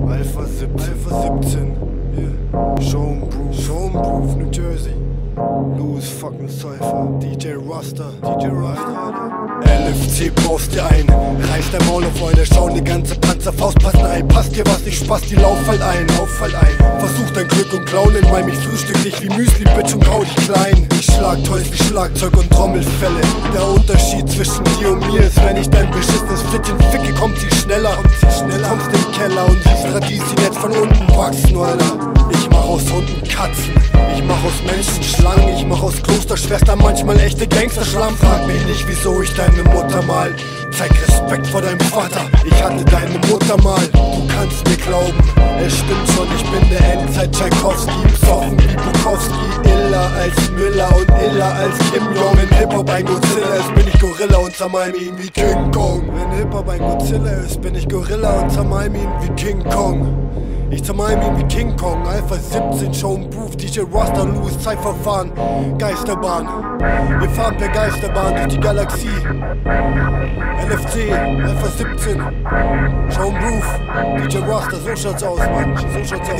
Alpha 17, yeah. Show'em New Jersey. Louis fucking Cypher, DJ Rasta, LFC baust dir ein, reißt dein Maul auf Freunde, schauen die ganze Panzerfaust passen ein. Passt dir was nicht, Spaß, die lauf halt ein. Versuch dein Glück und klauen in Miami, ich frühstück dich wie Müsli, Bitch und kau dich klein. Ich schlag Toys wie Schlagzeug und Trommelfälle. Der Unterschied zwischen dir und mir ist, wenn ich dein beschissenes Flittchen ficke, kommt sie schneller. Kommst im Keller und siehst Radieschen jetzt von unten wachsen, Alter. Ich mach aus Hunden Katzen, ich mach aus Menschen Schlangen, ich mach aus Klosterschwestern manchmal echte Gangsterschlamm. Frag mich nicht, wieso ich deine Mutter mal. Zeig Respekt vor deinem Vater, ich hatte deine Mutter mal. Du kannst mir glauben, es stimmt schon, ich bin der Endzeit Tchaikovsky. Besoffen wie Bukowski, iller als Miller und iller als Kim Jong. Wenn Hip-Hop ein Godzilla ist, bin ich Gorilla und zermalm ihn wie King Kong. Wenn Hip-Hop ein Godzilla ist, bin ich Gorilla und zermalm ihn wie King Kong. Ich zermalm ihn wie King Kong, Alpha 17, Show'em, DJ Rasta, Louis Cypher fahren Geisterbahn. Wir fahren per Geisterbahn durch die Galaxie. LFC, Alpha 17, Show'em, DJ Rasta, so schaut's aus, Mann. So schaut's aus.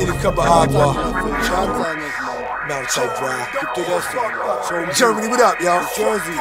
Gib dir das. Germany, what up, y'all? Jersey.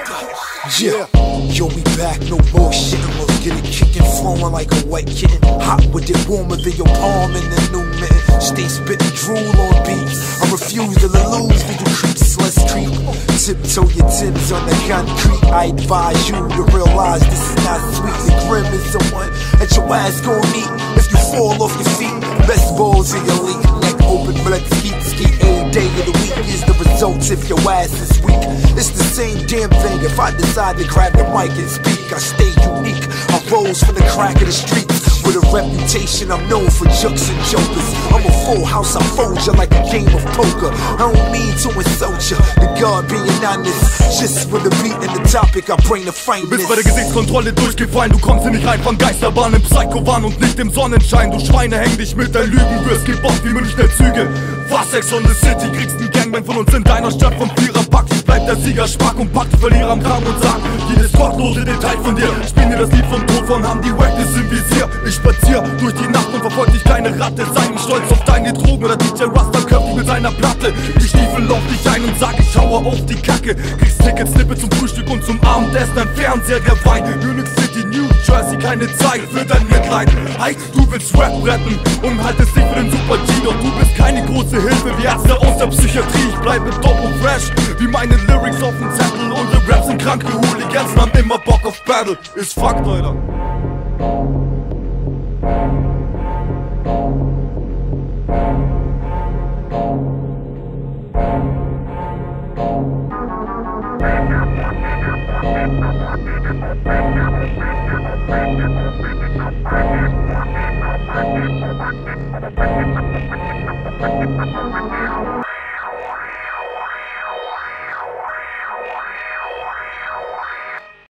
Yeah. Yo, we back, no bullshit. Let's get it kicking, flowing like a wet kitten. Hot with it, warmer than your palm in the new mitten. Stay spitting drool on beats. I refuse to lose, did you creeps, let's creep. Tiptoe your Timbs on the concrete. I advise you to realize this is not sweet. The grim is the one that your ass gon' meet if you fall off your feet. Best balls in your league, like open blood skeet. A day of the week is the results if your ass is weak. It's the same damn thing if I decide to grab the mic and speak. I stay unique, I rose from the crack of the streets. With a reputation, I'm known for jokes and jokers. I'm a full house, I fold you like a game of poker. I don't mean to insult you, the God being honest. Just with the beat and the topic, I bring the frankness. Du bist bei der Gesichtskontrolle durchgefallen, du kommst hier nicht rein von Geisterbahn im Psycho-Wahn und nicht im Sonnenschein. Du Schweine, häng dich mit der Lügen, wirst gebombt wie Münchner Züge. Was, Sex on the City, kriegst ein Gangbang von uns in deiner Stadt vom Viererpack. Bleibt der Sieger Spack und packt die Verlierer am Kragen und sagt jedes gottlose Detail von dir. Spiel dir das Lied vom Tod von, haben die Wackness im Visier. Ich spazier durch die Nacht und verfolg dich keine Ratte. Sei nicht stolz auf deine Drogen oder DJ Rasta köpft dich mit seiner Platte. Die Stiefel auf dich ein und sag, ich haue auf die Kacke. Kriegst Tickets, Snippe zum Frühstück und zum Abendessen, ein Fernseher, der Wein. Munich City, New Jersey, keine Zeit für dein Mitleid. Heißt, du willst Rap retten und haltest dich für den Super G. Doch du bist keine große Hilfe wie Ärzte aus der Psychiatrie. Ich bleibe top und fresh, wie meine Lyrics auf dem Zettel. Unsere Raps sind kranke Hooligans, haben immer Bock auf Battle. Ist Fakt, Alter.